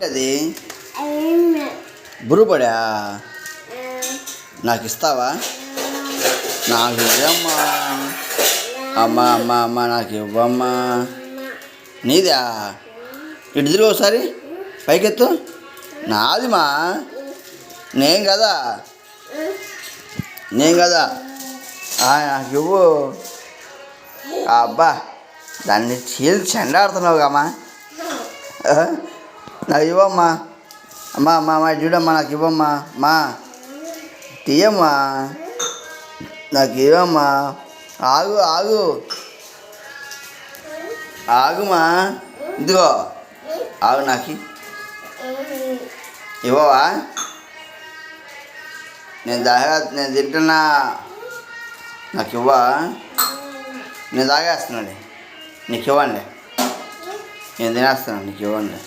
అది బురుపడా నాకు ఇస్తావా? నాకు ఇవ్వమ్మా. అమ్మ అమ్మ అమ్మ నాకు ఇవ్వమ్మా. నీదా? ఇటు తిరుగు ఒకసారి, పైకెత్తు. నాదిమా, నేను కదా నాకు ఇవ్వు. అబ్బా, దాన్ని చీల్చి చెండాడుతున్నావు కమ్మా. నాకు ఇవ్వమ్మా. అమ్మా అమ్మ అమ్మ చూడమ్మా, నాకు ఇవ్వమ్మా. అమ్మా తీయమ్మా, నాకు ఇవ్వమ్మా. ఆగు ఆగు ఆగుమా, ఇదిగో ఆగు. నాకు ఇవ్వవా? నేను తింటున్నా, నాకు ఇవ్వా? నేను తాగేస్తున్నాండి, నీకు ఇవ్వండి. నేను తినేస్తున్నాను, నీకు ఇవ్వండి.